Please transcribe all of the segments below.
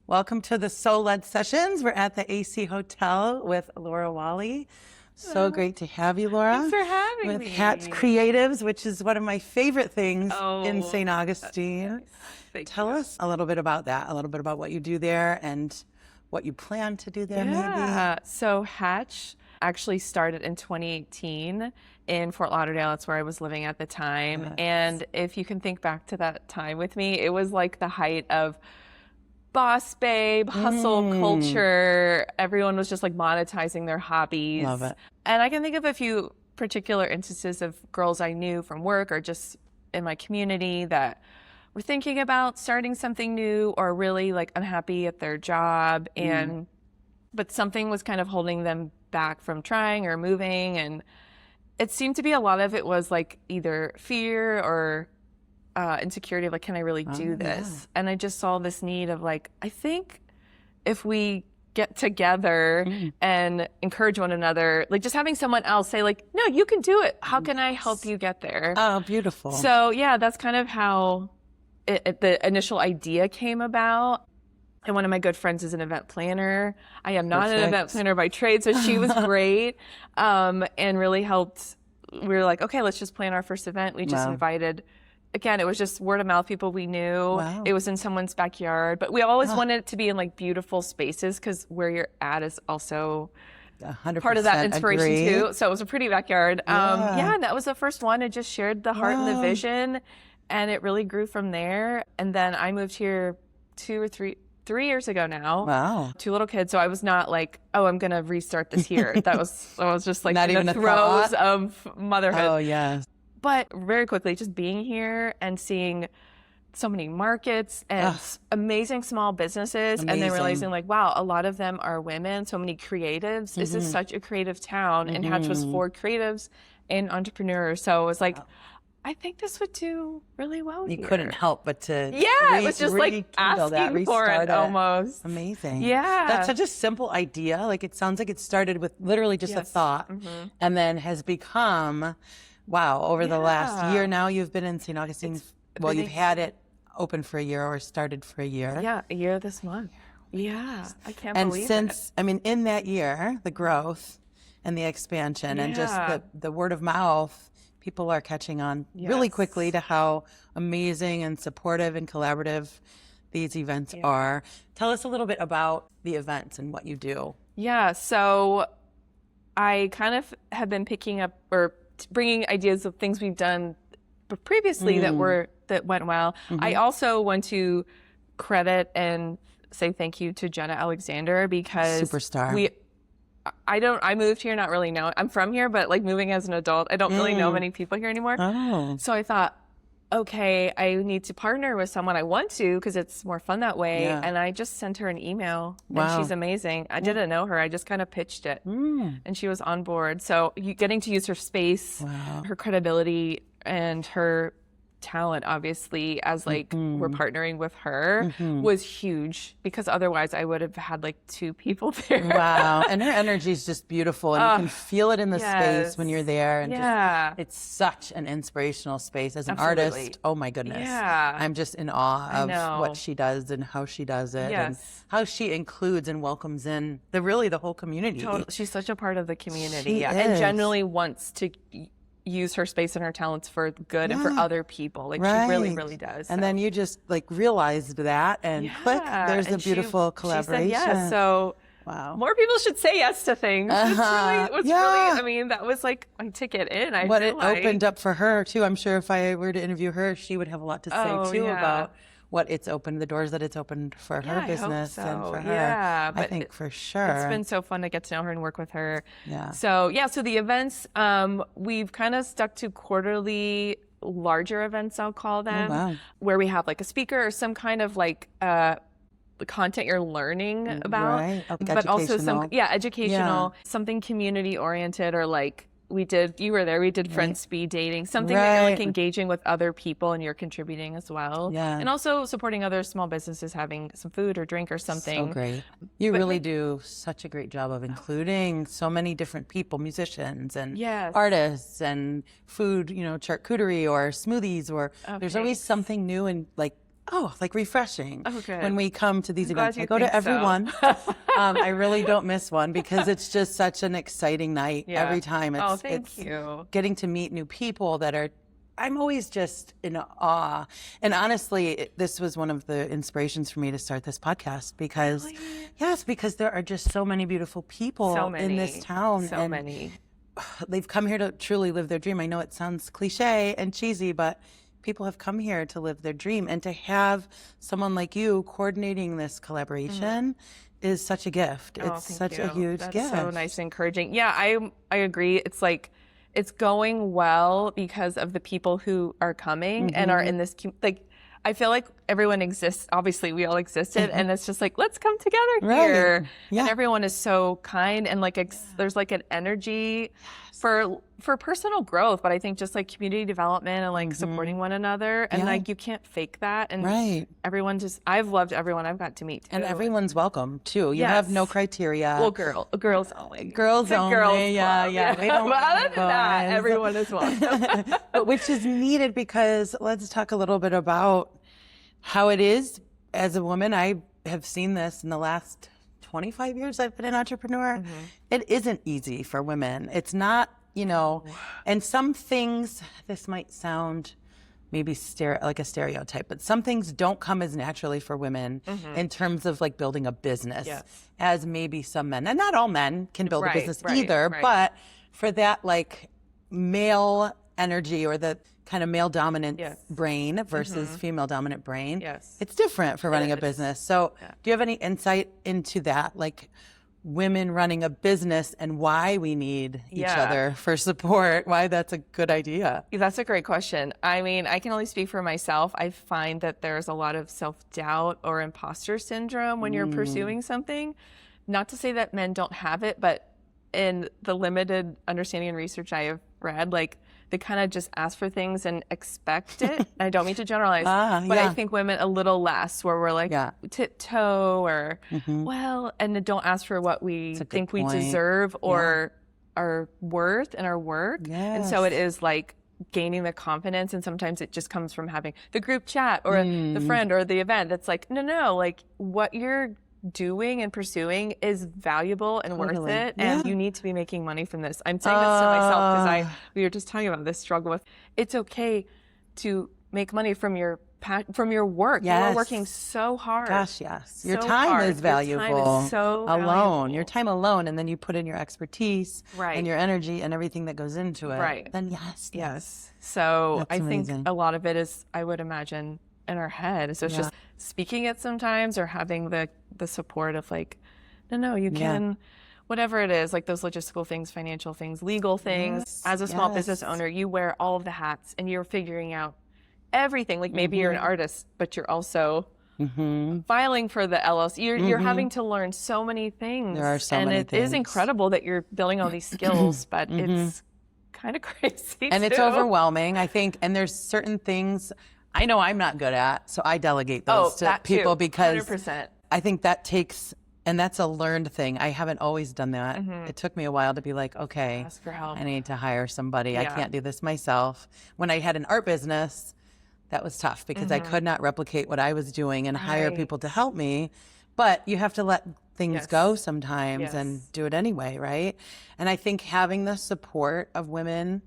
Welcome to the Soul-Led Sessions. We're at the AC Hotel with Laura Whalley. So great to have you, Laura. Thanks for having with me. Hatch Creatives, which is one of my favorite things in Oh, St. Augustine. Tell us a little bit about that, a little bit about what you do there and what you plan to do there maybe. So Hatch actually started in 2018 in Fort Lauderdale. That's where I was living at the time. Yes. And if you can think back to that time with me, it was like the height of boss babe, hustle culture. Everyone was just like monetizing their hobbies. Love it. And I can think of a few particular instances of girls I knew from work or just in my community that were thinking about starting something new or really like unhappy at their job. But something was kind of holding them back from trying or moving. And it seemed to be a lot of it was like either fear or insecurity of like, can I really do this? Yeah. And I just saw this need of like, I think if we get together and encourage one another, like just having someone else say like, no, you can do it. How can I help you get there? Oh, beautiful. So yeah, that's kind of how the initial idea came about. And one of my good friends is an event planner. I am not an event planner by trade, so she was great and really helped. We were like, okay, let's just plan our first event. We just invited, again, it was just word of mouth, people we knew. Wow. It was in someone's backyard, but we always wanted it to be in like beautiful spaces because where you're at is also 100% part of that inspiration agree. too. So it was a pretty backyard. And that was the first one. It just shared the heart and the vision, and it really grew from there. And then I moved here 3 years ago now. Wow. 2 little kids. So I was not like, oh, I'm going to restart this here. I was just like Not in even the a throes thought? of motherhood. Oh, yes. But very quickly, just being here and seeing so many markets and amazing small businesses, and then realizing like, wow, a lot of them are women, so many creatives. This is such a creative town, and Hatch was for creatives and entrepreneurs. So it was like, I think this would do really well You here. couldn't help but to it was just like asking for it almost. Amazing. Yeah. That's such a simple idea. Like it sounds like it started with literally just a thought and then has become, wow, over the last year now you've been in St. Augustine. Well, you've had it open for a year or started for a year. Yeah, a year this month. Yeah, I can't And believe since, I mean, in that year, the growth and the expansion and just the word of mouth, people are catching on really quickly to how amazing and supportive and collaborative these events are. Tell us a little bit about the events and what you do. Yeah, so I kind of have been picking up or bringing ideas of things we've done previously that went well. I also want to credit and say thank you to Jenna Alexander because Superstar. I moved here not really knowing. I'm from here, but like moving as an adult, I don't really know many people here anymore. Oh. So I thought, okay, I need to partner with someone I want to because it's more fun that way. Yeah. And I just sent her an email Wow. and she's amazing. I didn't know her. I just kind of pitched it and she was on board. So getting to use her space, her credibility and her talent, obviously, as like we're partnering with her was huge because otherwise I would have had like 2 people there. Wow. And her energy is just beautiful and you can feel it in the space when you're there. And just, it's such an inspirational space as an artist. Oh my goodness. Yeah. I'm just in awe of what she does and how she does it and how she includes and welcomes in the whole community. Totally. She's such a part of the community. She is. And genuinely wants to use her space and her talents for good and for other people. Like she really, really does. And then you just like realized that and click, there's a beautiful collaboration. She said yes. So more people should say yes to things. It's really, I mean, that was like my ticket in. What it opened up for her too. I'm sure if I were to interview her, she would have a lot to say too about what it's opened, the doors that it's opened for her business and for her. Yeah, but I think for sure. It's been so fun to get to know her and work with her. Yeah. So the events, we've kind of stuck to quarterly larger events, I'll call them, where we have like a speaker or some kind of like the content you're learning about, but also some educational, something community oriented or like you were there, we did friend speed dating, something that you're like engaging with other people and you're contributing as well. Yeah. And also supporting other small businesses having some food or drink or something. So great. You really do such a great job of including so many different people, musicians and artists and food, charcuterie or smoothies or there's always something new and like like refreshing. Oh, good. When we come to these events. I go think to every so. one. I really don't miss one because it's just such an exciting night every time. It's, thank you. Getting to meet new people that are, I'm always just in awe. And honestly, this was one of the inspirations for me to start this podcast because, because there are just so many beautiful people in this town. So many. They've come here to truly live their dream. I know it sounds cliche and cheesy, but people have come here to live their dream. And to have someone like you coordinating this collaboration is such a gift. It's such a huge gift. That's so nice and encouraging. Yeah, I agree. It's like, it's going well because of the people who are coming and are in this, like, I feel like everyone exists. Obviously, we all existed, and it's just like, let's come together here. Yeah. And everyone is so kind, and like there's like an energy for personal growth, but I think just like community development and like supporting one another, and like you can't fake that. And everyone I've loved everyone I've got to meet too. And everyone's welcome too. You have no criteria. Well, girls only. Girls only. Girls yeah. We don't but other than that, everyone is welcome. But which is needed because let's talk a little bit about how it is as a woman. I have seen this in the last 25 years I've been an entrepreneur. It isn't easy for women. It's not, and some things, this might sound maybe like a stereotype, but some things don't come as naturally for women in terms of like building a business as maybe some men. And not all men can build a business either, but for that like male energy or the kind of male dominant brain versus female dominant brain, it's different for running a business. So do you have any insight into that? Like women running a business and why we need each other for support, why that's a good idea? That's a great question. I mean, I can only speak for myself. I find that there's a lot of self-doubt or imposter syndrome when you're pursuing something. Not to say that men don't have it, but in the limited understanding and research I have read, like they kind of just ask for things and expect it. I don't mean to generalize, but I think women a little less, where we're like tiptoe or well, and don't ask for what we think we deserve or our worth and our work. And so it is like gaining the confidence, and sometimes it just comes from having the group chat or the friend or the event that's like, no, like what you're doing and pursuing is valuable and worth it, and you need to be making money from this. I'm saying this to myself because we were just talking about this struggle with, it's okay to make money from your work. You are working so hard. Gosh, yes. Your time is valuable. Your time is so valuable. Your time alone, and then you put in your expertise and your energy and everything that goes into it. Then yes. So that's I amazing. think a lot of it is, I would imagine, in our head. So it's just speaking it sometimes, or having the support of like, no, you can, whatever it is, like those logistical things, financial things, legal things. As a small business owner, you wear all of the hats and you're figuring out everything. Like maybe you're an artist, but you're also filing for the LLC. You're having to learn so many things. There are so many things. And it is incredible that you're building all these skills, but it's kind of crazy and it's overwhelming, I think. And there's certain things I know I'm not good at, so I delegate those to people because 100%. I think that takes, and that's a learned thing. I haven't always done that. It took me a while to be like, okay, ask for help. I need to hire somebody. I can't do this myself. When I had an art business, that was tough because I could not replicate what I was doing and hire people to help me. But you have to let things go sometimes and do it anyway, right? And I think having the support of women,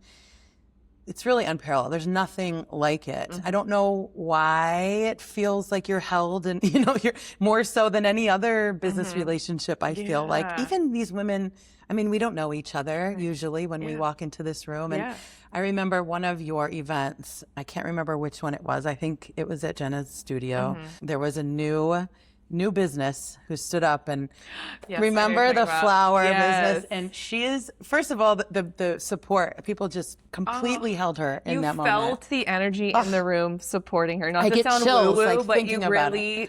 it's really unparalleled. There's nothing like it. I don't know why it feels like you're held, and you're more so than any other business relationship. I feel like even these women, I mean, we don't know each other usually when we walk into this room. And I remember one of your events, I can't remember which one it was. I think it was at Jenna's studio. There was a new business who stood up and remember the flower business. And she is, first of all, the support, people just completely held her in that moment. You felt the energy in the room supporting her. Not to sound woo-woo, but you really,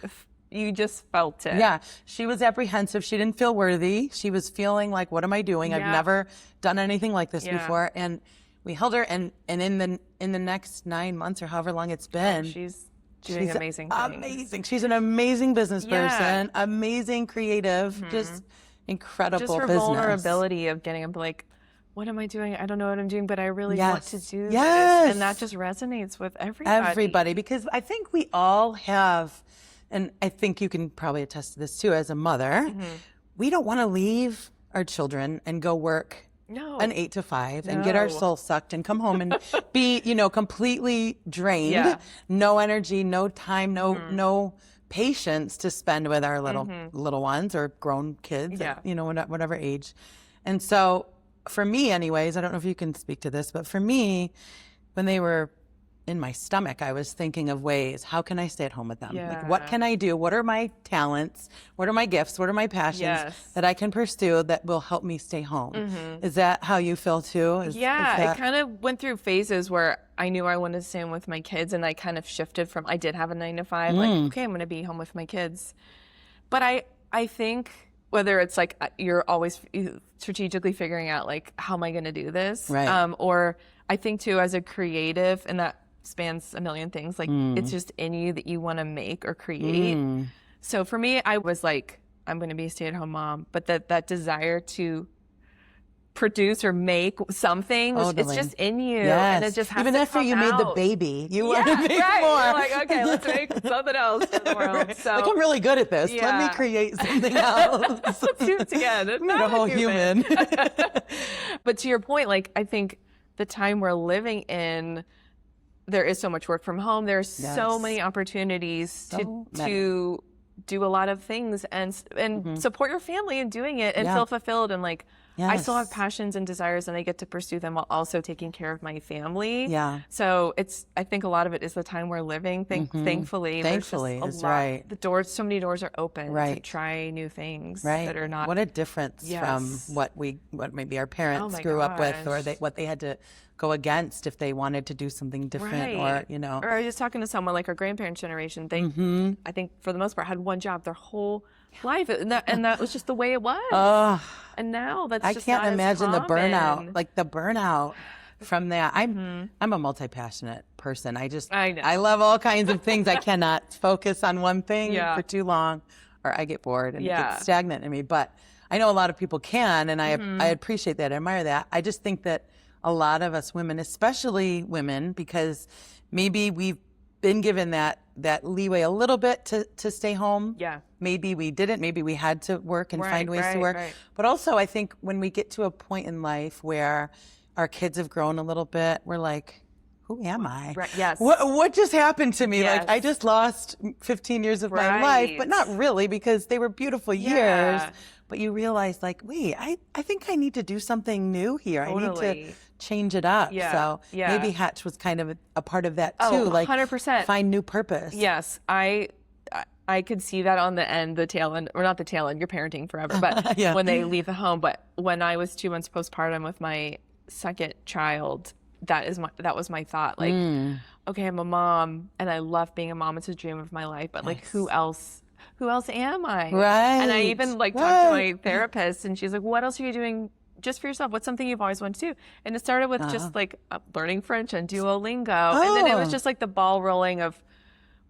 you just felt it. Yeah. She was apprehensive. She didn't feel worthy. She was feeling like, what am I doing? I've never done anything like this before. And we held her, and in the next 9 months or however long it's been, she's doing amazing things. Amazing. She's an amazing business person, amazing creative, just incredible just her business. vulnerability of getting up like, what am I doing? I don't know what I'm doing, but I really want to do this. And that just resonates with everybody. Because I think we all have, and I think you can probably attest to this too as a mother, we don't want to leave our children and go work an 8 to 5 and get our soul sucked and come home and be, completely drained, no energy, no time, no patience to spend with our little ones or grown kids, whatever age. And so for me anyways, I don't know if you can speak to this, but for me, when they were in my stomach, I was thinking of ways, how can I stay at home with them? Like, what can I do? What are my talents? What are my gifts? What are my passions that I can pursue that will help me stay home? Is that how you feel too? It kind of went through phases where I knew I wanted to stay home with my kids, and I kind of shifted from, I did have a 9 to 5, like, okay, I'm going to be home with my kids. But I think whether it's like you're always strategically figuring out like, how am I going to do this? Right. Or I think too, as a creative, and that spans a million things, like it's just in you that you want to make or create. So for me, I was like, I'm going to be a stay-at-home mom, but that desire to produce or make something, it's just in you, and it just has even to after come you out. made the baby, you want to make more. You're like, okay, let's make something else for the world. So like, I'm really good at this. Let me create something else. Let's do it together. Meet a whole human. But to your point, like, I think the time we're living in, there is so much work from home. There's so many opportunities to do a lot of things and support your family in doing it and feel fulfilled. And like, I still have passions and desires, and I get to pursue them while also taking care of my family. So I think a lot of it is the time we're living. Thankfully, is right. So many doors are open to try new things that are not. What a difference from what maybe our parents grew up with, or what they had to go against if they wanted to do something different, or Or I was just talking to someone like our grandparents' generation. They, I think for the most part, had one job their whole life, and that was just the way it was. And now that's just not I can't imagine the common. burnout from that. I'm a multi-passionate person. I love all kinds of things. I cannot focus on one thing for too long, or I get bored and it gets stagnant in me. But I know a lot of people can, and I appreciate that. I admire that. I just think that a lot of us women, especially women, because maybe we've been given that leeway a little bit to stay home. Maybe we didn't. Maybe we had to work and find ways to work. But also, I think when we get to a point in life where our kids have grown a little bit, we're like, who am I? What just happened to me? Like, I just lost 15 years of my life, but not really, because they were beautiful years. But you realize, like, wait, I think I need to do something new here. I need to change it up. So maybe Hatch was kind of a part of that too. 100%. Find new purpose. Yes, I could see that on the tail end, or not the tail end, you're parenting forever, but when they leave the home. But when I was 2 months postpartum with my second child, that was my thought. Like, okay, I'm a mom, and I love being a mom. It's a dream of my life. But like, who else am I? Right. And I even talked to my therapist, and she's like, what else are you doing just for yourself? What's something you've always wanted to do? And it started with just like learning French and Duolingo. And then it was just like the ball rolling of,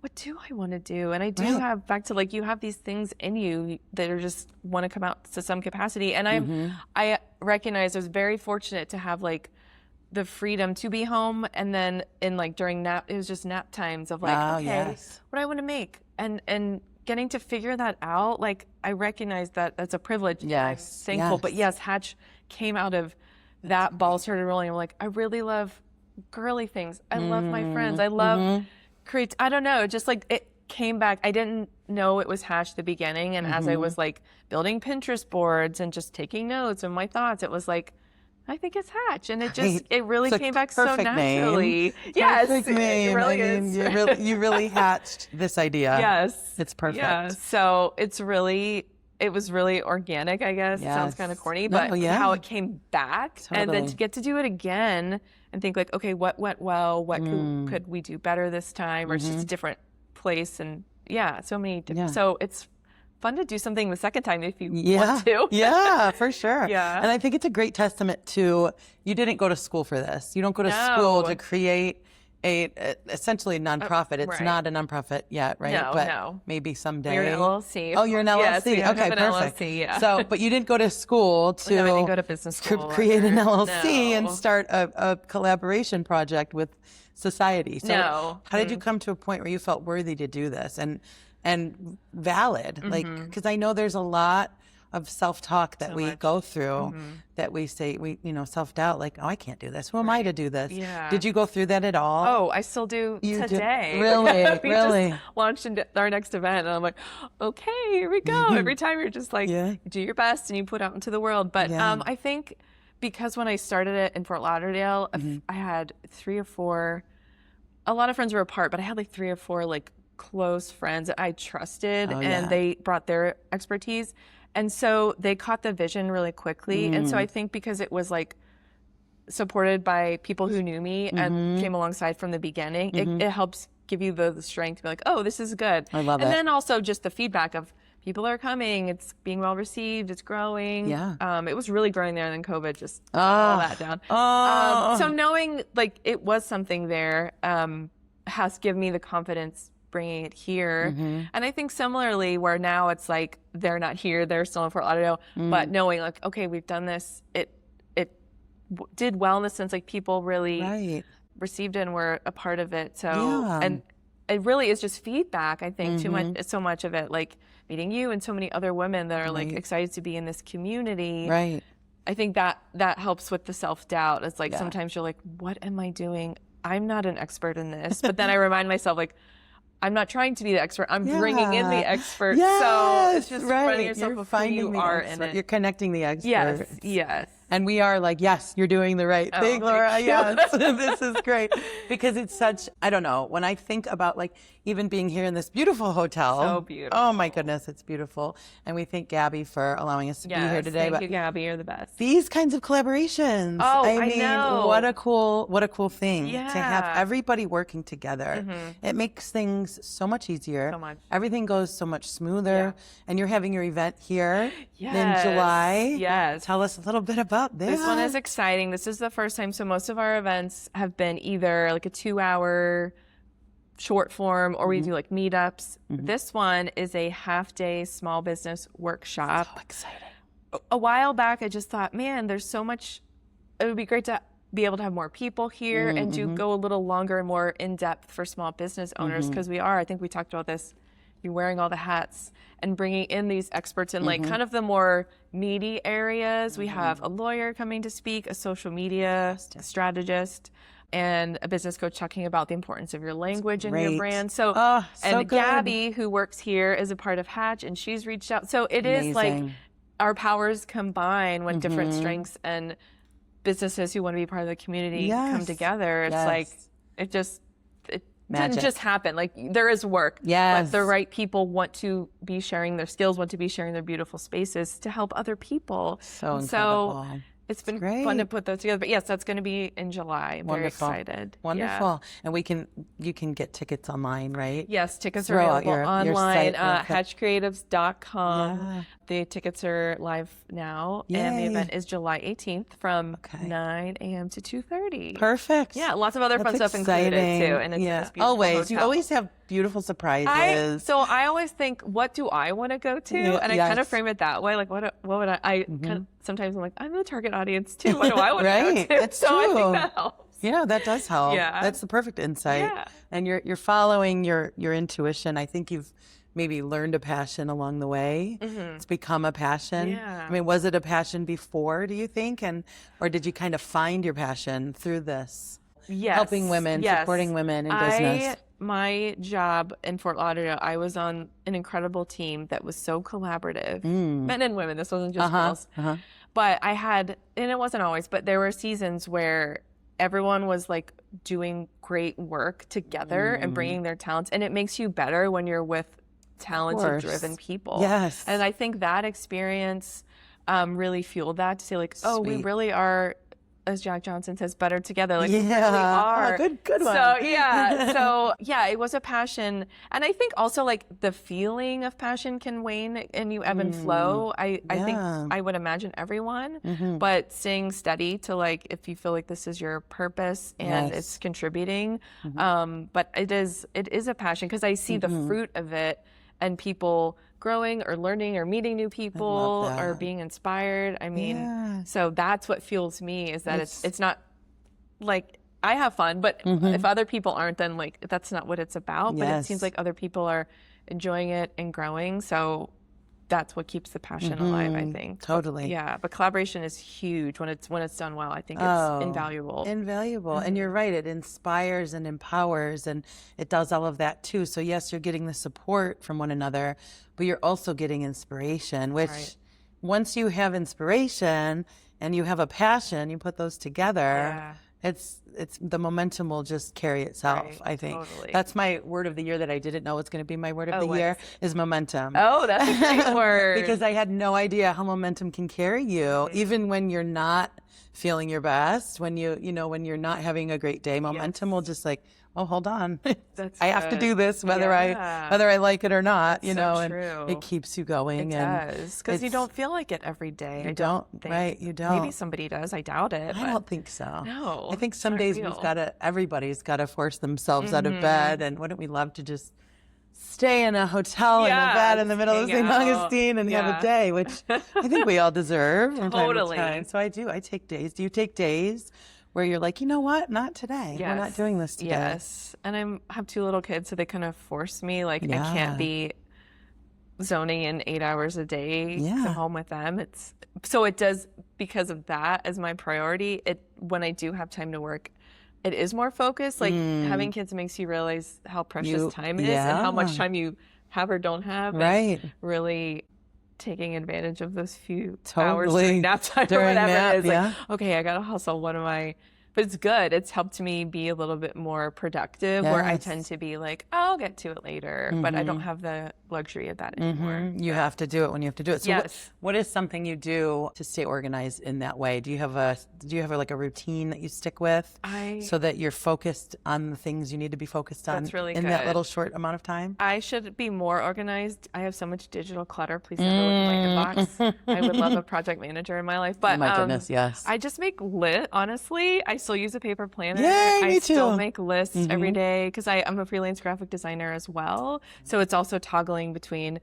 what do I want to do? And I do have, back to like, you have these things in you that are just want to come out to some capacity. And I recognize I was very fortunate to have like the freedom to be home. And then during it was just nap times of like, what do I want to make? And getting to figure that out, like, I recognize that that's a privilege. I'm thankful. But Hatch came out of that, ball started rolling. I'm like, I really love girly things. I love my friends. I love create. I don't know, just like it came back. I didn't know it was Hatch at the beginning. And as I was like building Pinterest boards and just taking notes and my thoughts, it was like, I think it's Hatch, and it really came back so naturally. Perfect name. It really is. You really hatched this idea. It's perfect. So it was really organic, I guess. It sounds kind of corny, but how it came back, and then to get to do it again and think like, okay, what went well? What could we do better this time? Or it's just a different place, and so many different. So it's fun to do something the second time if you want to. For sure. And I think it's a great testament to, you didn't go to school for this. You don't go to school to create essentially a nonprofit. It's right. not a nonprofit yet, right? No, but no. maybe someday. We're an LLC. Oh, you're an LLC. Yes, we okay, have an perfect. LLC, yeah. So, but you didn't go to school to No, I didn't go to business school create an LLC and No. start a collaboration project with society. So No. how did you come to a point where you felt worthy to do this and valid? Like, because I know there's a lot of self-talk that we go through that we say, self-doubt, like, oh, I can't do this. Who am I to do this? Yeah. Did you go through that at all? Oh, I still do today. Really? We Really? just launched into our next event, and I'm like, okay, here we go. Every time you're just like, do your best and you put out into the world. But I think because when I started it in Fort Lauderdale, I had 3 or 4, a lot of friends were apart, but I had like 3 or 4 like close friends that I trusted, and they brought their expertise. And so they caught the vision really quickly. And so I think because it was like supported by people who knew me and came alongside from the beginning, it helps give you the strength to be like, oh, this is good. I love it. And then also just the feedback of people are coming, it's being well received, it's growing. Yeah. It was really growing there, and then COVID just all that down. So knowing like it was something there has given me the confidence bringing it here. And I think similarly where now it's like they're not here, they're still in Fort Lauderdale, but knowing like, okay, we've done this, it did well in the sense like people really received it and were a part of it. So and it really is just feedback, I think, so much of it, like meeting you and so many other women that are like excited to be in this community. I think that helps with the self-doubt. It's like sometimes you're like, what am I doing? I'm not an expert in this. But then I remind myself like, I'm not trying to be the expert. I'm bringing in the expert. So it's just reminding yourself of who you are in it. You're connecting the experts. Yes. And we are like, yes, you're doing the right thing, Laura. Yes, this is great. Because it's such, I don't know, when I think about like even being here in this beautiful hotel. So beautiful. Oh my goodness, it's beautiful. And we thank Gabby for allowing us to be here today. Thank you, Gabby. You're the best. These kinds of collaborations. Oh, I mean, know. what a cool thing to have everybody working together. It makes things so much easier. So much. Everything goes so much smoother. And you're having your event here in July. Yes. Tell us a little bit about this. This one is exciting. This is the first time. So most of our events have been either like a 2-hour short form or we do like meetups. This one is a half-day small business workshop. So exciting. A while back, I just thought, man, there's so much. It would be great to be able to have more people here and go a little longer and more in depth for small business owners because I think we talked about this, you're wearing all the hats and bringing in these experts in like kind of the more meaty areas. We have a lawyer coming to speak, a social media strategist, and a business coach talking about the importance of your language and your brand. So, and Gabby, who works here, is a part of Hatch, and she's reached out. So it is like our powers combine when different strengths and businesses who want to be part of the community come together. It's like it didn't just happen. Like there is work. But the right people want to be sharing their skills, want to be sharing their beautiful spaces to help other people. So incredible. It's been fun to put those together. But yes, that's going to be in July. I'm very excited. Wonderful. And you can get tickets online, right? Yes, tickets are available online. Hatchcreatives.com. Yeah. The tickets are live now. Yay. And the event is July 18th from 9 a.m. to 2:30. Perfect. Yeah, lots of other fun stuff included too. And it's in this beautiful hotel. You always have beautiful surprises. So I always think, what do I want to go to? And I kind of frame it that way. Like, what would I kind of, sometimes I'm like, I'm the target audience too. What do I want to go to? That's true. I think that helps. Yeah, that does help. Yeah. That's the perfect insight. Yeah. And you're following your intuition. I think you've maybe learned a passion along the way. It's become a passion. Yeah. I mean, was it a passion before, do you think? Or did you kind of find your passion through this? Yes. Helping women, supporting women in business. My job in Fort Lauderdale, I was on an incredible team that was so collaborative. Men and women, this wasn't just girls. But I had, and it wasn't always, but there were seasons where everyone was like doing great work together and bringing their talents. And it makes you better when you're with talented, driven people. Yes. And I think that experience really fueled that to say like, oh, we really are as Jack Johnson says, better together. Like, yeah, we really are. Good one. So yeah, it was a passion. And I think also like the feeling of passion can wane and you ebb and flow. I think I would imagine everyone, but staying steady to like, if you feel like this is your purpose and it's contributing, but it is a passion because I see the fruit of it and people growing or learning or meeting new people or being inspired. I mean, so that's what fuels me is that it's not like I have fun, but if other people aren't, then like that's not what it's about. But it seems like other people are enjoying it and growing. So that's what keeps the passion alive, I think. Totally. But collaboration is huge when it's done well. I think it's invaluable. And you're right, it inspires and empowers and it does all of that too. So yes, you're getting the support from one another, but you're also getting inspiration, which once you have inspiration and you have a passion, you put those together, it's the momentum will just carry itself, I think. Totally. That's my word of the year that I didn't know was going to be my word of the year is momentum. Oh, that's a great word. Because I had no idea how momentum can carry you, even when you're not feeling your best, when when you're not having a great day, momentum will just like, oh, hold on. I have to do this whether I like it or not, and it keeps you going. It does. Because you don't feel like it every day. You don't. Maybe somebody does. I doubt it. I don't think so. No. I think some days everybody's got to force themselves out of bed. And wouldn't we love to just stay in a hotel in a bed in the middle of St. Augustine and have a day, which I think we all deserve from time to time. So I do. I take days. Do you take days where you're like, you know what? Not today. We're not doing this today. Yes. And I have 2 little kids, so they kind of force me. Like, I can't be zoning in 8 hours a day to come home with them. So it does, because of that as my priority, when I do have time to work, it is more focused. Like, having kids makes you realize how precious time is and how much time you have or don't have. Right. And really taking advantage of those few hours during nap time or whatever it is. Like, okay, I got to hustle. But it's good. It's helped me be a little bit more productive where I tend to be like, I'll get to it later, but I don't have the luxury of that anymore. You have to do it when you have to do it. So what is something you do to stay organized in that way? Do you have like a routine that you stick with so that you're focused on the things you need to be focused on in that little short amount of time? I should be more organized. I have so much digital clutter. Please never look at my inbox. I would love a project manager in my life. But oh my goodness, yes. I just make honestly, I still use a paper planner. Yay, me too. I still make lists every day because I'm a freelance graphic designer as well. So it's also toggling between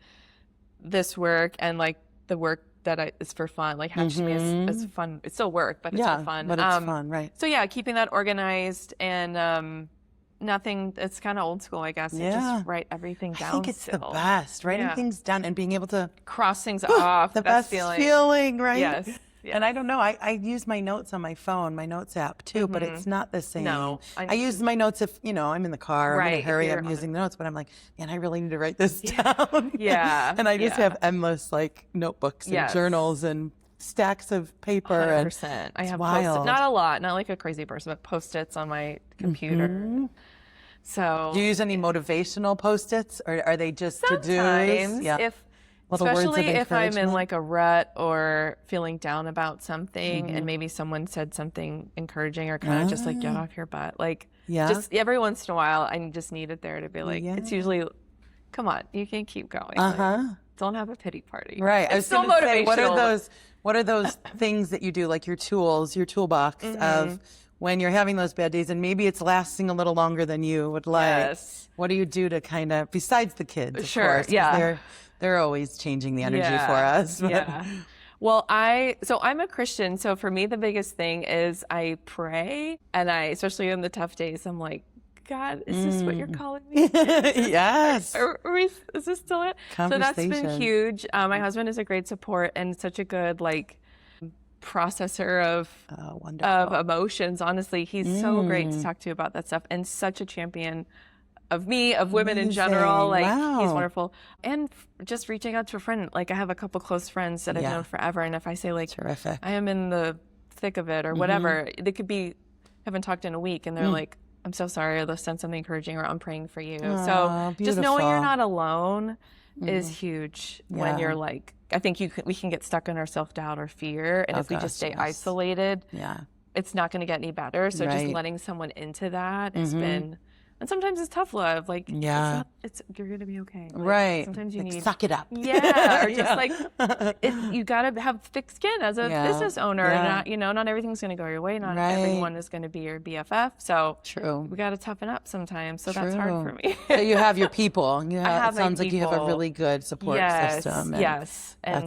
this work and like the work that is for fun. Like Hatch Me is fun. It's still work, but it's for fun. But it's fun, right? So keeping that organized and nothing. It's kind of old school, I guess. Yeah. Just write everything down. I think it's the best. Writing things down and being able to cross things off. The best feeling, right? Yes. And I don't know, I use my notes on my phone, my notes app too, but it's not the same. No. I use my notes if, I'm in the car, I'm in a hurry, I'm using the notes, but I'm like, man, I really need to write this down. Yeah. And I just have endless like notebooks and journals and stacks of paper. 100%. I have Post-it, not a lot, not like a crazy person, but Post-its on my computer. So. Do you use any motivational Post-its or are they just to-dos? Sometimes, especially if I'm in like a rut or feeling down about something and maybe someone said something encouraging or kind of just like get off your butt. Like just every once in a while I just need it there to be like, it's usually, come on, you can keep going. Like, don't have a pity party. Right. It's so motivational. What are those things that you do, like your tools, your toolbox of when you're having those bad days and maybe it's lasting a little longer than you would like? Yes. What do you do to kind of, besides the kids, of Sure, course, they're always changing the energy for us. Yeah. Well, I'm a Christian, so for me the biggest thing is I pray, and especially in the tough days, I'm like, God, is this what you're calling me? Yes. Is this still it? So that's been huge. My husband is a great support and such a good processor of emotions. Honestly, he's so great to talk to about that stuff and such a champion of me, of women in general. He's wonderful. And just reaching out to a friend. Like I have a couple close friends that I've known forever. And if I say terrific. I am in the thick of it or whatever, they could be, haven't talked in a week and they're like, I'm so sorry, or they'll send something encouraging or I'm praying for you. So just knowing you're not alone is huge when you're like, I think we can get stuck in our self-doubt or fear. And if we just stay isolated, it's not going to get any better. So just letting someone into that has been, and sometimes it's tough love. Like, you're going to be okay. Like, sometimes you need, suck it up. Yeah. Or just like, you got to have thick skin as a business owner. Not, not everything's going to go your way. Not everyone is going to be your BFF. So we got to toughen up sometimes. So that's hard for me. So you have your people. It sounds like you have a really good support system. And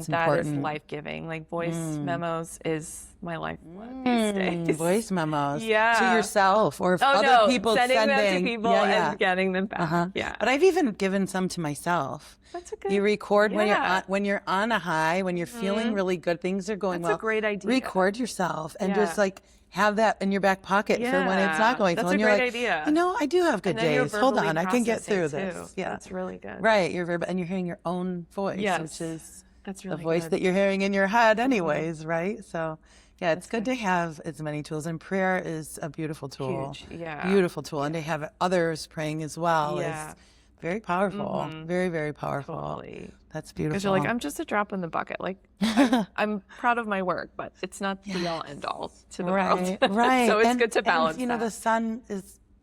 that is life-giving. Like voice memos is my lifeblood these days. Voice memos to yourself or other people sending them to people and getting them back. But I've even given some to myself. That's a good. You record when you're on a high, when you're feeling really good, things are going well. That's a great idea. Record yourself and just like have that in your back pocket for when it's not going well. That's a great idea. I do have good days. Hold on, I can get through this. Yeah, that's really good. Right, and you're hearing your own voice, which is that's really the voice that you're hearing in your head, anyways, right? So. Yeah, it's good to have as many tools, and prayer is a beautiful tool. Huge, beautiful tool, and to have others praying as well is very powerful. Very, very powerful. Totally. That's beautiful. Because you're like, I'm just a drop in the bucket. Like, I'm proud of my work, but it's not the all end all to the world. Right. So it's good to balance. And, that.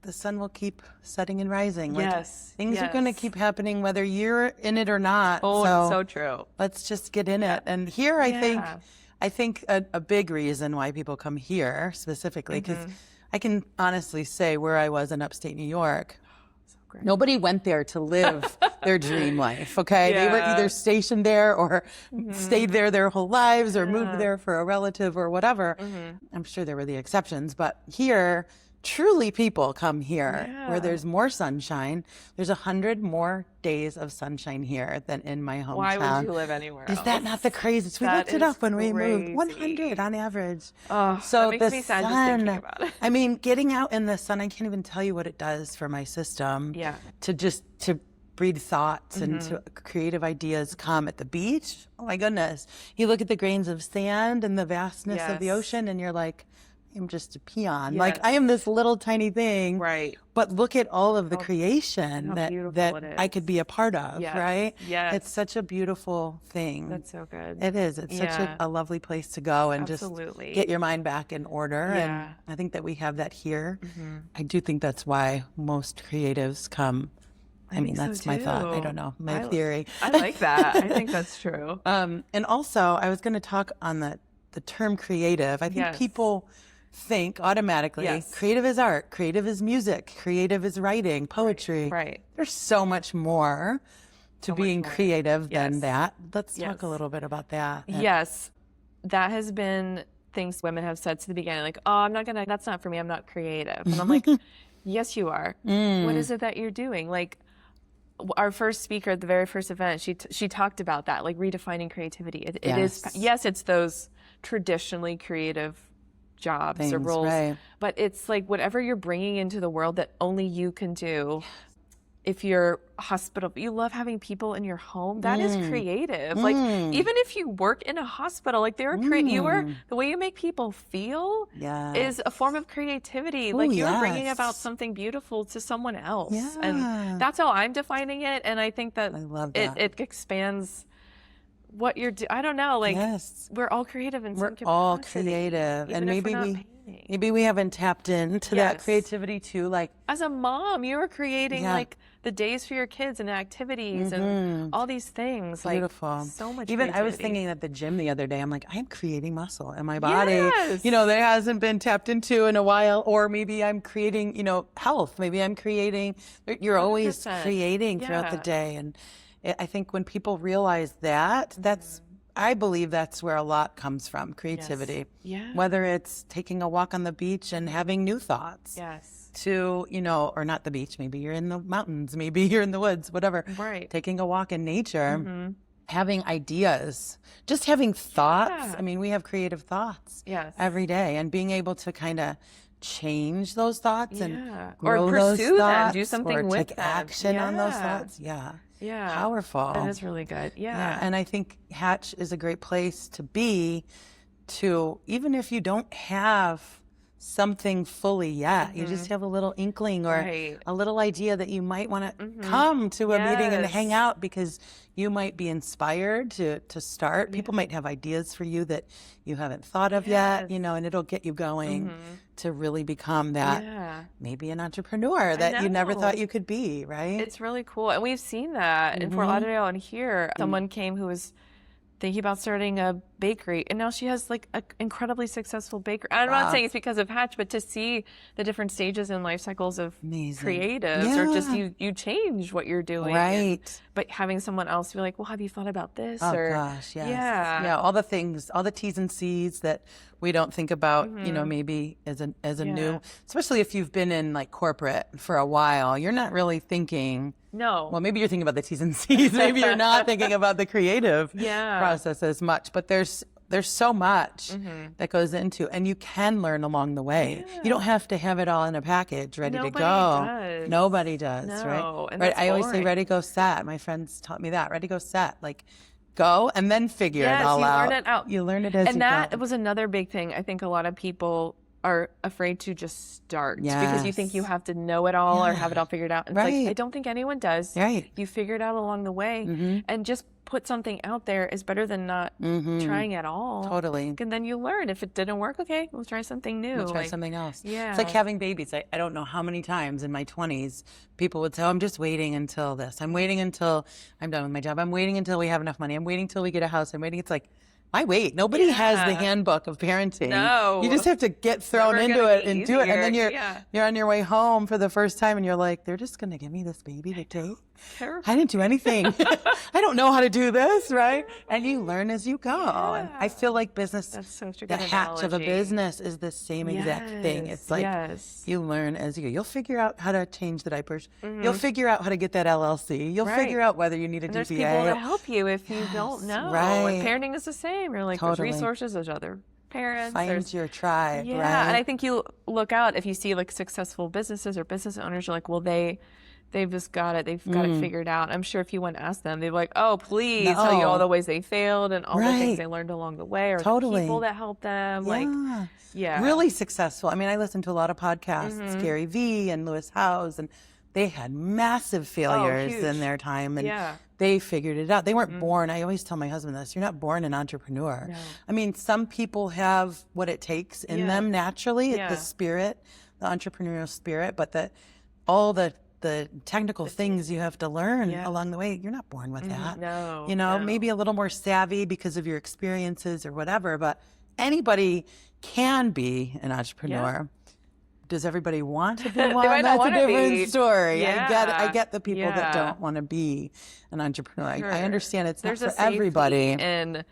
the sun will keep setting and rising. Like, things are going to keep happening whether you're in it or not. Oh, it's so true. Let's just get in it. And here, I think a big reason why people come here specifically, because I can honestly say where I was in upstate New York, nobody went there to live their dream life, okay? They were either stationed there or stayed there their whole lives or moved there for a relative or whatever. I'm sure there were the exceptions, but here, truly people come here where there's more sunshine. There's 100 more days of sunshine here than in my hometown. Why would you live anywhere else? Is that not the craziest? We looked it up when we moved. 100 on average. Oh, so that makes me sad just thinking about it. I mean, getting out in the sun, I can't even tell you what it does for my system. To breathe thoughts and to creative ideas come at the beach. Oh my goodness. You look at the grains of sand and the vastness of the ocean and you're like, I'm just a peon. Like I am this little tiny thing. Right. But look at all of the creation that I could be a part of, right? Yes. It's such a beautiful thing. That's so good. It is. It's such a lovely place to go and just get your mind back in order. Yeah. And I think that we have that here. I do think that's why most creatives come. I mean, that's my thought. I don't know. My theory. I like that. I think that's true. And also, I was going to talk on the term creative. I think people think automatically creative is art, creative is music, creative is writing, poetry. Right. There's so much more to being creative than that. Let's talk a little bit about that. Yes. That has been things women have said to the beginning, like, oh, that's not for me. I'm not creative. And I'm like, yes, you are. What is it that you're doing? Like, our first speaker at the very first event, she talked about that, like redefining creativity. It is, it's those traditionally creative jobs or roles, but it's like whatever you're bringing into the world that only you can do. If you're hospital, you love having people in your home, that is creative. Like even if you work in a hospital, like the way you make people feel is a form of creativity. Like you're bringing about something beautiful to someone else. And that's how I'm defining it. And I think that, it expands what you're doing. I don't know, like we're all creative in some capacity. We're all creative. And maybe we haven't tapped into that creativity too. Like as a mom, you were creating like the days for your kids and activities and all these things. Beautiful. Like so much Even creativity. I was thinking at the gym the other day, I'm like, I'm creating muscle in my body. That hasn't been tapped into in a while. Or maybe I'm creating, health. Maybe I'm creating, you're always 100%. Creating throughout the day. And I think when people realize that, I believe that's where a lot comes from, creativity. Whether it's taking a walk on the beach and having new thoughts. To, or not the beach, maybe you're in the mountains, maybe you're in the woods, whatever. Right. Taking a walk in nature, having ideas, just having thoughts. I mean, we have creative thoughts every day, and being able to kind of change those thoughts and grow or pursue those thoughts, them, do something or with take them. action on those thoughts. Powerful. That is really good. And I think Hatch is a great place to be, to even if you don't have something fully yet. You just have a little inkling or a little idea that you might want to come to a meeting and hang out because you might be inspired to start. People might have ideas for you that you haven't thought of yet, you know, and it'll get you going to really become that maybe an entrepreneur that you never thought you could be, right? It's really cool. And we've seen that in Fort Lauderdale and here. Someone came who was thinking about starting a bakery, and now she has like an incredibly successful bakery. I'm not saying it's because of Hatch, but to see the different stages and life cycles of creatives, or just you change what you're doing. Right. But having someone else be like, well, have you thought about this? Oh gosh, yes. Yeah, all the things, all the T's and C's that we don't think about, you know, maybe as a new, especially if you've been in like corporate for a while, you're not really thinking. No. Well, maybe you're thinking about the T's and C's. Maybe you're not thinking about the creative process as much. But there's so much that goes into, and you can learn along the way. You don't have to have it all in a package ready to go. Nobody does, right? And right. I always say ready, go, set. My friends taught me that. Ready, go, set. Like go and then figure it all out. You learn it out. You learn it as you go. And that was another big thing. I think a lot of people are afraid to just start because you think you have to know it all or have it all figured out. And it's like, I don't think anyone does. Right. You figure it out along the way, and just put something out there is better than not trying at all. Totally. And then you learn. If it didn't work, okay, we'll try something new. We'll try something else. Yeah. It's like having babies. I don't know how many times in my 20s people would say, oh, I'm just waiting until this. I'm waiting until I'm done with my job. I'm waiting until we have enough money. I'm waiting until we get a house. I'm waiting. It's like, why wait? Nobody has the handbook of parenting. No. You just have to get thrown into it and do it. And then you're on your way home for the first time and you're like, they're just going to give me this baby to take? I didn't do anything. I don't know how to do this, right? And you learn as you go. And I feel like business, the hatch of a business is the same exact thing. It's like you learn as you go. You'll figure out how to change the diapers. You'll figure out how to get that LLC. You'll figure out whether you need a DBA. There's people that help you if you don't know. Right. Parenting is the same. You're like, there's resources, there's other parents. Find your tribe, right? And I think you look out, if you see like successful businesses or business owners, you're like, well, they've just got it. They've got it figured out. I'm sure if you went and asked them, they'd be like, oh, please tell you all the ways they failed and all the things they learned along the way, or the people that helped them. Really successful. I mean, I listen to a lot of podcasts, Gary Vee and Lewis Howes, and they had massive failures in their time, and they figured it out. They weren't born. I always tell my husband this, you're not born an entrepreneur. No. I mean, some people have what it takes in them naturally, the spirit, the entrepreneurial spirit, but all the technical things you have to learn along the way, you're not born with that. No. You know, maybe a little more savvy because of your experiences or whatever, but anybody can be an entrepreneur. Does everybody want to be one? That's a different story. I get the people that don't want to be an entrepreneur. I understand it's not for everybody. And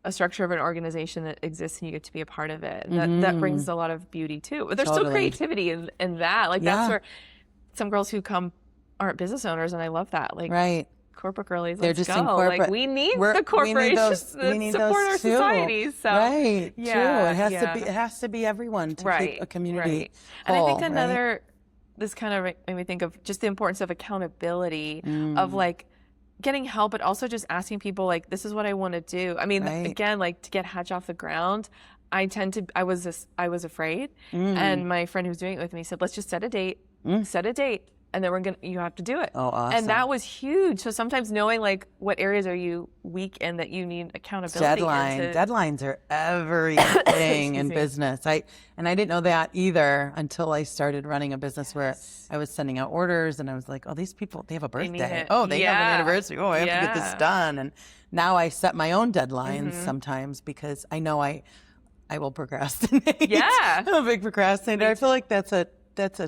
a structure of an organization that exists and you get to be a part of it. And that brings a lot of beauty too. But there's still creativity in that. Like that's where some girls who come aren't business owners, and I love that. Like corporate girlies, they're just in corporate. Like we need the corporations that support our society. So true. It has to be everyone to keep a community whole, and I think another this kind of made me think of just the importance of accountability, of like getting help, but also just asking people like, this is what I want to do. I mean, again, like to get Hatch off the ground, I was afraid, and my friend who was doing it with me said, let's just set a date, and then you have to do it. Oh, awesome. And that was huge. So sometimes knowing like what areas are you weak in that you need accountability. Deadlines are everything in business. I didn't know that either until I started running a business where I was sending out orders, and I was like, oh, these people, they have a birthday. They have an anniversary. Oh, I have to get this done. And now I set my own deadlines sometimes because I know I will procrastinate. I'm a big procrastinator. I feel like that's a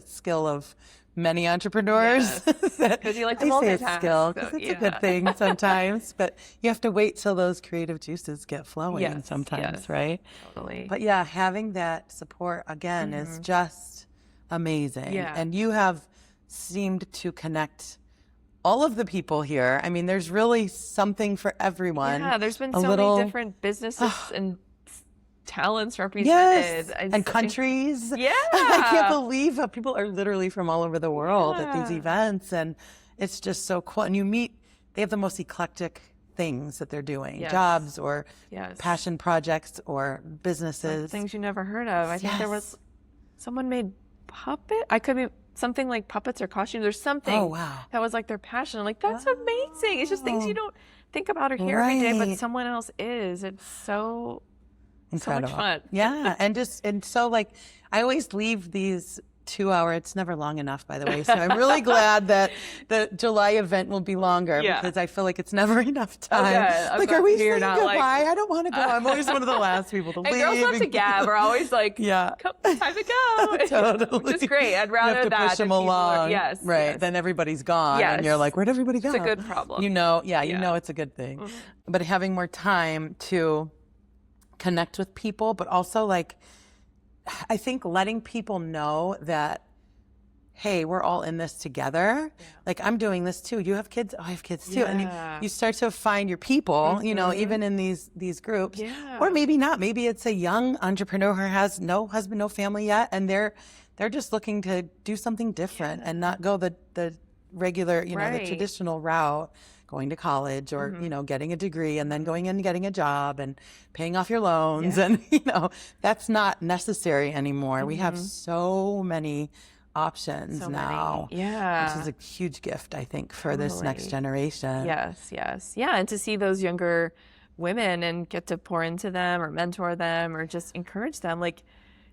skill of many entrepreneurs. Because you like to multitask. I say it's skill because it's a good thing sometimes, but you have to wait till those creative juices get flowing sometimes, right? Totally. But having that support again is just amazing. And you have seemed to connect all of the people here. I mean, there's really something for everyone. There's been so many different businesses and talents represented. And countries. I can't believe how people are literally from all over the world at these events, and it's just so cool. And they have the most eclectic things that they're doing, jobs or passion projects or businesses. Things you never heard of. I think there was someone made I could be something like puppets or costumes or something. Oh, wow. That was like their passion. I'm like, that's amazing. It's just things you don't think about or hear every day, but someone else is. It's so incredible. So much fun. Yeah. And so like, I always leave these 2 hour, it's never long enough, by the way. So I'm really glad that the July event will be longer because I feel like it's never enough time. Like, are we saying goodbye? Like, I don't want to go. I'm always one of the last people to leave. And girls love to gab are always like, time to go. Totally. Which is great. I'd rather you have to that push them along. Right. Then everybody's gone. And you're like, where'd everybody go? It's a good problem. You know it's a good thing. Mm-hmm. But having more time to connect with people, but also like, I think letting people know that, hey, we're all in this together. Yeah. Like, I'm doing this too. You have kids? Oh, I have kids too. Yeah. And you start to find your people, you know, even in these groups. Yeah. Or maybe not. Maybe it's a young entrepreneur who has no husband, no family yet, and they're just looking to do something different and not go the regular, you know, the traditional route. Going to college or, you know, getting a degree and then going in and getting a job and paying off your loans. And, you know, that's not necessary anymore. We have so many options now. Yeah. Which is a huge gift, I think, for this next generation. Yes. Yeah. And to see those younger women and get to pour into them or mentor them or just encourage them, like,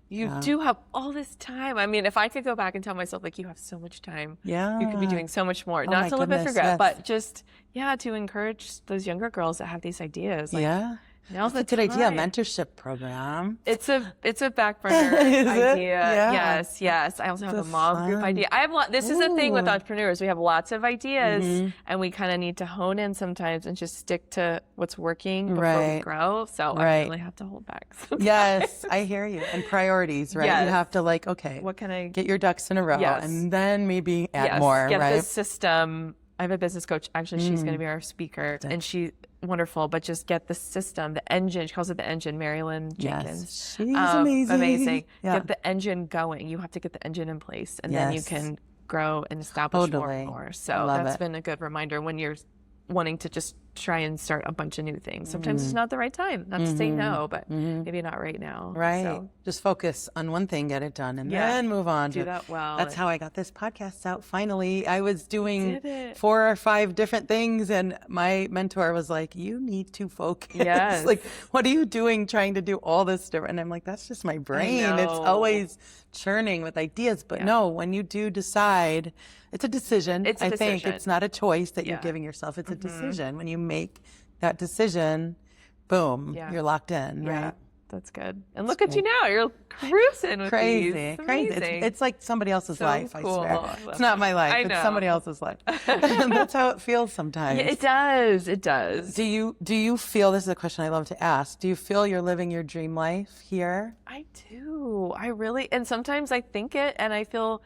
you do have all this time. I mean, if I could go back and tell myself, like, you have so much time. Yeah. You could be doing so much more. Not to live with regret, but just, to encourage those younger girls that have these ideas. Like, now's That's a good idea. Mentorship program. It's a back burner idea. Yes. I also have a mom group idea. I have this is the thing with entrepreneurs. We have lots of ideas and we kind of need to hone in sometimes and just stick to what's working before we grow. So I really have to hold back sometimes. Yes, I hear you. And priorities, right? Yes. You have to like, okay, what can I get your ducks in a row and then maybe add more, get right? the system. I have a business coach. Actually, she's going to be our speaker, and she's wonderful. But just get the system, the engine. She calls it the engine. Marilyn Jenkins. Yes, she's amazing. Amazing. Yeah. Get the engine going. You have to get the engine in place, and then you can grow and establish more and more. So that's been a good reminder when you're wanting to just try and start a bunch of new things. Sometimes it's not the right time. Not to say no, but maybe not right now. Right. So. Just focus on one thing, get it done, and then move on. Do that well. That's how I got this podcast out finally. I was doing 4 or 5 different things, and my mentor was like, you need to focus. Yes. Like, what are you doing trying to do all this different? And I'm like, that's just my brain. It's always churning with ideas. But no, when you do decide, it's a decision. I think it's not a choice that you're giving yourself. It's a decision. When you make that decision, boom, you're locked in, right? That's good. And look at you now. You're cruising with these. Crazy. It's like somebody else's life, I swear. It's not my life. It's somebody else's life. And that's how it feels sometimes. Yeah, it does. Do you feel, this is a question I love to ask, do you feel you're living your dream life here? I do. I really, and sometimes I think it and I feel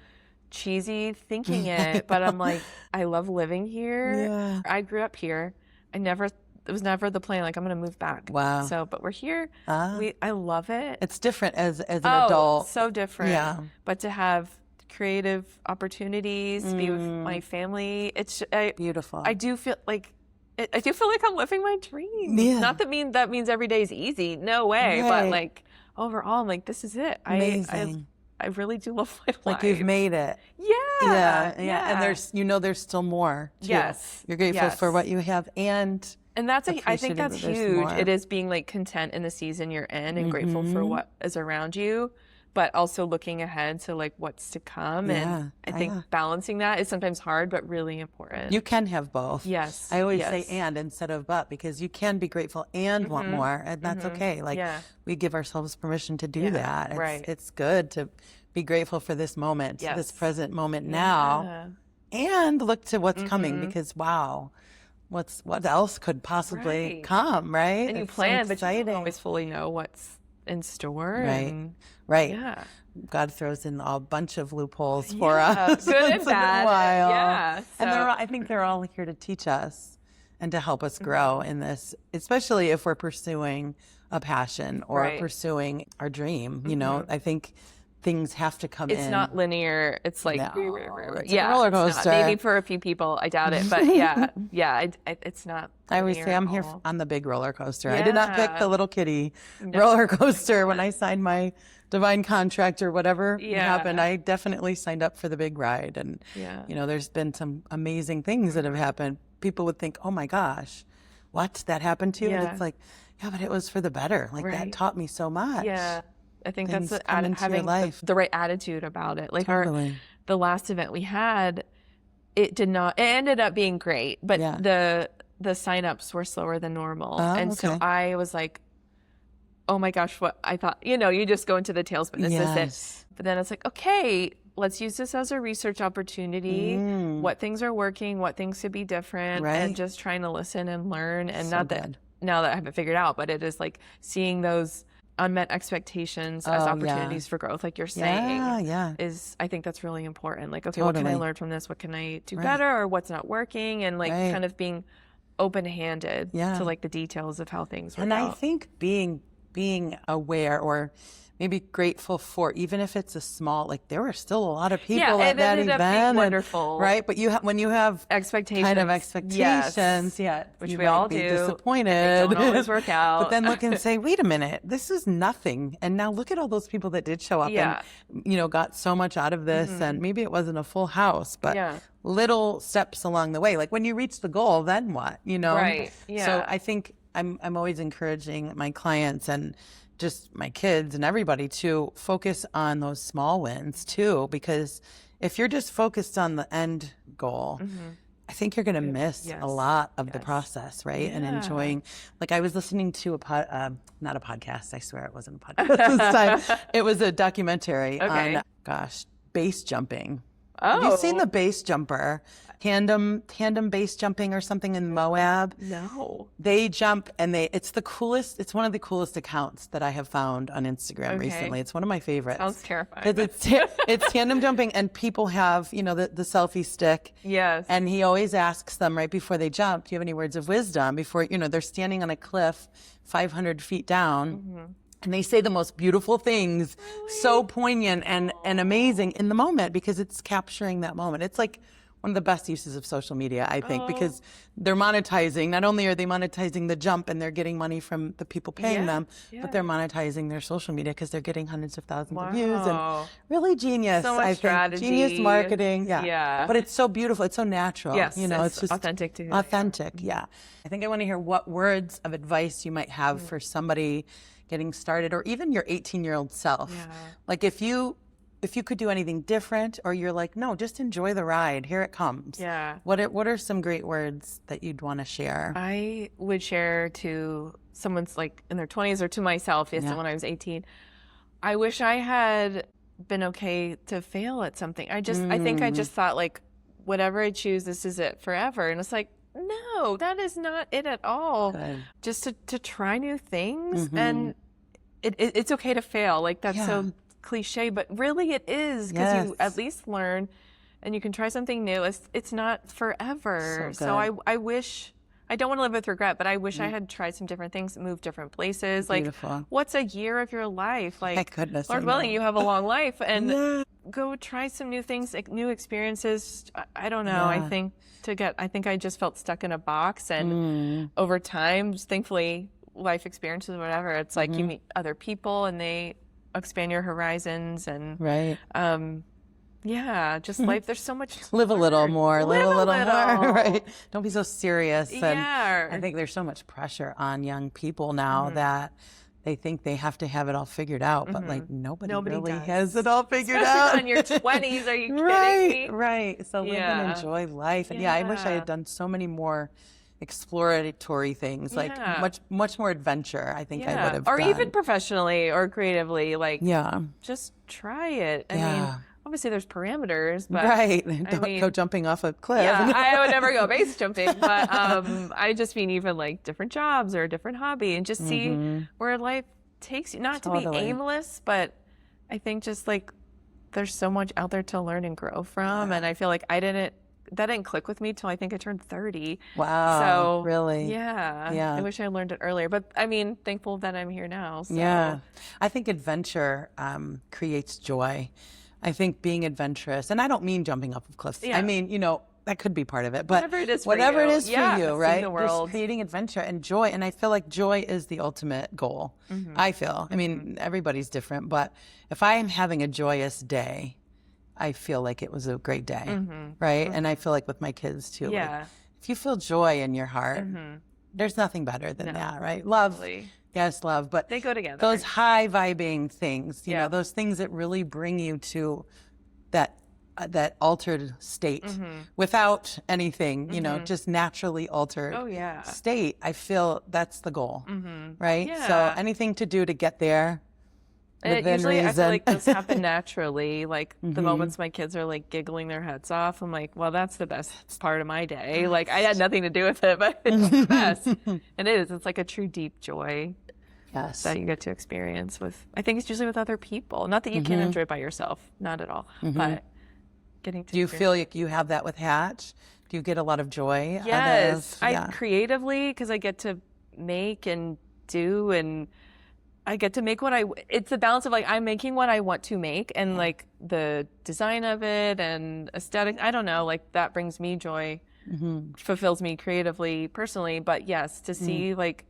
cheesy thinking it, but I'm like, I love living here. Yeah. I grew up here. It was never the plan, like, I'm going to move back. Wow. So, but we're here. I love it. It's different as an adult. So different. Yeah. But to have creative opportunities, be with my family, it's beautiful. I do feel like I'm living my dream. Yeah. Not that means every day is easy. No way. Right. But like overall, I'm like, this is it. Amazing. I really do love my life. Like you've made it. Yeah. And there's still more. Too. Yes. You're grateful for what you have and that's I think that's huge. It is being like content in the season you're in and grateful for what is around you, but also looking ahead to like what's to come. And I think balancing that is sometimes hard, but really important. You can have both. Yes. I always say and instead of but, because you can be grateful and want more, and that's okay. Like we give ourselves permission to do that. It's good to be grateful for this moment, this present moment now, and look to what's coming because what else could possibly come, right? And you plan, but you don't always fully know what's in store. Right. Yeah. God throws in a bunch of loopholes for us. Good and bad. Yeah. So. And I think they're all here to teach us and to help us grow in this, especially if we're pursuing a passion or pursuing our dream. You know, I think things have to come in. It's not linear. It's like, it's a roller coaster. Maybe for a few people, I doubt it. But it's not. I always say I'm here on the big roller coaster. I did not pick the little kitty roller coaster when I signed my divine contract or whatever happened. I definitely signed up for the big ride. And, there's been some amazing things that have happened. People would think, oh my gosh, what? That happened to you? And it's like, yeah, but it was for the better. Like that taught me so much. Yeah. I think that's having the right attitude about it. Like the last event we had, it ended up being great, but the signups were slower than normal. So I was like, oh my gosh, what I thought, you just go into the tailspin. This is it. But then it's like, okay, let's use this as a research opportunity. What things are working, what things could be different, and just trying to listen and learn. And now that I have it figured out, but it is like seeing those unmet expectations as opportunities for growth, like you're saying, is I think that's really important. Like, okay, what can I learn from this? What can I do better, or what's not working? And like kind of being open-handed to like the details of how things work out. I think being aware, or maybe grateful for, even if it's a small, like there were still a lot of people at that event. Wonderful. Right. But when you have expectations, kind of expectations, which you we all be do, disappointed. Don't always work out. But then look and say, wait a minute, this is nothing. And now look at all those people that did show up and, got so much out of this. And maybe it wasn't a full house, but little steps along the way. Like when you reach the goal, then what, Right. Yeah. So I think I'm always encouraging my clients and just my kids and everybody to focus on those small wins too, because if you're just focused on the end goal, I think you're going to miss a lot of the process, right? And enjoying, like I was listening to not a podcast, I swear it wasn't a podcast this time. It was a documentary on, base jumping. Have you seen the base jumper? Tandem base jumping or something in Moab? No. They jump and it's the coolest. It's one of the coolest accounts that I have found on Instagram recently. It's one of my favorites. Sounds terrifying. It's tandem jumping, and people have, the selfie stick. Yes. And he always asks them right before they jump, do you have any words of wisdom? Before, they're standing on a cliff 500 feet down. And they say the most beautiful things, so poignant and amazing in the moment, because it's capturing that moment. It's like one of the best uses of social media, I think, because they're monetizing. Not only are they monetizing the jump and they're getting money from the people paying them, but they're monetizing their social media because they're getting hundreds of thousands of views. And really genius, so much I strategy. think. Genius marketing. Yeah. But it's so beautiful. It's so natural. Yes, it's just authentic too. Authentic, I think I want to hear what words of advice you might have for somebody getting started, or even your 18-year-old self. Like if you could do anything different, or you're like, no, just enjoy the ride. Here it comes. What are some great words that you'd want to share? I would share to someone's like in their 20s, or to myself, when I was 18. I wish I had been okay to fail at something. I think I just thought like, whatever I choose, this is it forever. And it's like, no, that is not it at all. Good. Just to try new things, and it's okay to fail. Like that's so cliche, but really it is, because you at least learn, and you can try something new. It's not forever. So I wish, I don't want to live with regret, but I wish I had tried some different things, moved different places. Beautiful. Like, what's a year of your life? Like, thank goodness, Lord willing, you have a long life, and go try some new things, like new experiences. I don't know. I think I just felt stuck in a box, and over time, thankfully, life experiences, whatever, it's like you meet other people and they expand your horizons, and just life, there's so much to live a little more, live a little more, right? Don't be so serious. And I think there's so much pressure on young people now that they think they have to have it all figured out, but like nobody really has it all figured out. Especially in your 20s, are you kidding me? Right. So live and enjoy life. And I wish I had done so many more exploratory things, like much more adventure. I think I would have done. Even professionally or creatively, like just try it. I mean, obviously there's parameters, but don't go jumping off a cliff. I would never go base jumping, but I just mean even like different jobs or a different hobby, and just see where life takes you. Not to be aimless, but I think just like there's so much out there to learn and grow from, and I feel like I didn't that didn't click with me till I think I turned 30. Wow. So really? Yeah. I wish I learned it earlier, but I mean, thankful that I'm here now. So. Yeah. I think adventure creates joy. I think being adventurous, and I don't mean jumping off of cliffs. Yeah. I mean, that could be part of it, but whatever it is for you, right? Just creating adventure and joy. And I feel like joy is the ultimate goal. I feel. I mean, everybody's different, but if I am having a joyous day, I feel like it was a great day, right? And I feel like with my kids too. Yeah. Like, if you feel joy in your heart, there's nothing better than that, right? Love. Totally. Yes, love, but they go together. Those high vibing things, you know, those things that really bring you to that altered state without anything, just naturally altered state. I feel that's the goal, right? Yeah. So anything to do to get there. Usually I feel like those happen naturally. Like the moments my kids are like giggling their heads off, I'm like, well, that's the best part of my day. Like I had nothing to do with it, but it's the best. It is. It's like a true deep joy. Yes. That you get to experience with, I think it's usually with other people. Not that you can't enjoy it by yourself, not at all, but getting to. Do you feel like you have that with Hatch? Do you get a lot of joy? Yes. Creatively, because I get to make and do, and I get to make it's the balance of like, I'm making what I want to make, and like the design of it and aesthetic, I don't know, like that brings me joy, fulfills me creatively, personally. But yes, to see like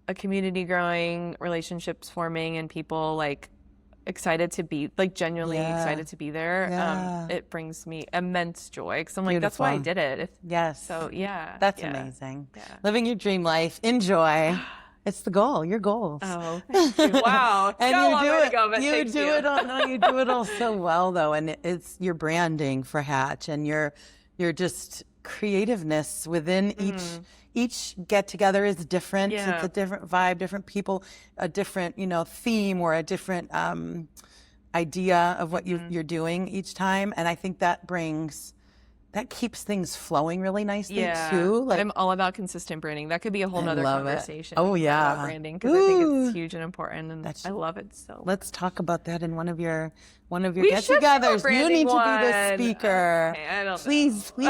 a community growing, relationships forming, and people like excited to be, like genuinely excited to be there, it brings me immense joy, because I'm like, that's why I did it. Yes. So that's amazing. Living your dream life, enjoy. It's the goal, your goals. Oh, thank you. Wow. And you do it all so well though. And it's your branding for Hatch, and your just creativeness within each get together is different. Yeah. It's a different vibe, different people, a different, theme, or a different idea of what you're doing each time. And I think that keeps things flowing really nicely too. Like, I'm all about consistent branding. That could be a whole nother conversation. Oh yeah, about branding, because I think it's huge and important, and I love it so. Let's talk about that in one of your get-togethers. You need to be the speaker. Okay, I don't know. Please, we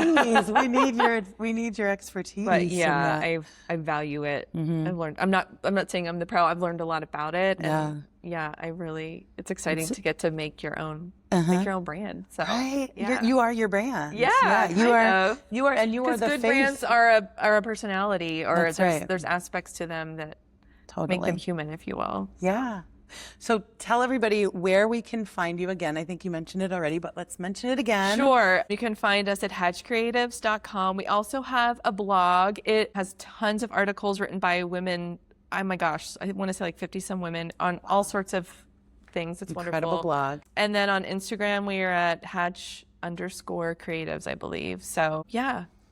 need your expertise. But I value it. I've learned. I'm not saying I'm the pro. I've learned a lot about it. And it's exciting to get to make your own. Make your own brand. So you are your brand. Yeah, you are the good face. Brands are a personality, or there's aspects to them that make them human, if you will. Yeah. So tell everybody where we can find you again. I think you mentioned it already, but let's mention it again. Sure. You can find us at hatchcreatives.com. We also have a blog. It has tons of articles written by women. Oh my gosh, I want to say like 50 some women on all sorts of things. It's incredible wonderful. Blog. And then on Instagram, we are at hatch_creatives, I believe. So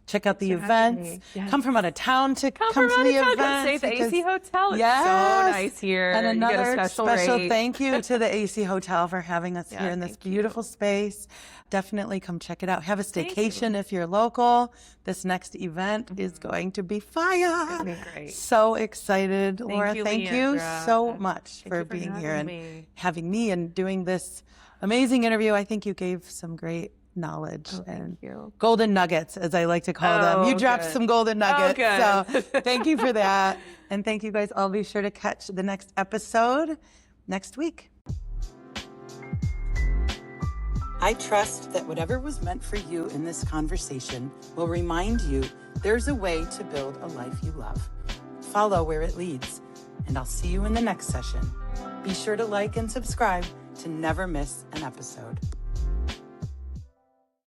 check out the events. Yes. Come from out of town to come to the events. Stay at the AC Hotel. It's so nice here. And another you get a special thank you to the AC Hotel for having us here in this beautiful space. Definitely come check it out. Have a staycation if you're local. This next event is going to be fire. It'll be great. So excited, Laura. Thank you so much for being here and having me and doing this amazing interview. I think you gave some great knowledge and golden nuggets, as I like to call them. You dropped some golden nuggets. So thank you for that. And thank you guys all. Be sure to catch the next episode next week. I trust that whatever was meant for you in this conversation will remind you there's a way to build a life you love. Follow where it leads, and I'll see you in the next session. Be sure to like and subscribe to never miss an episode.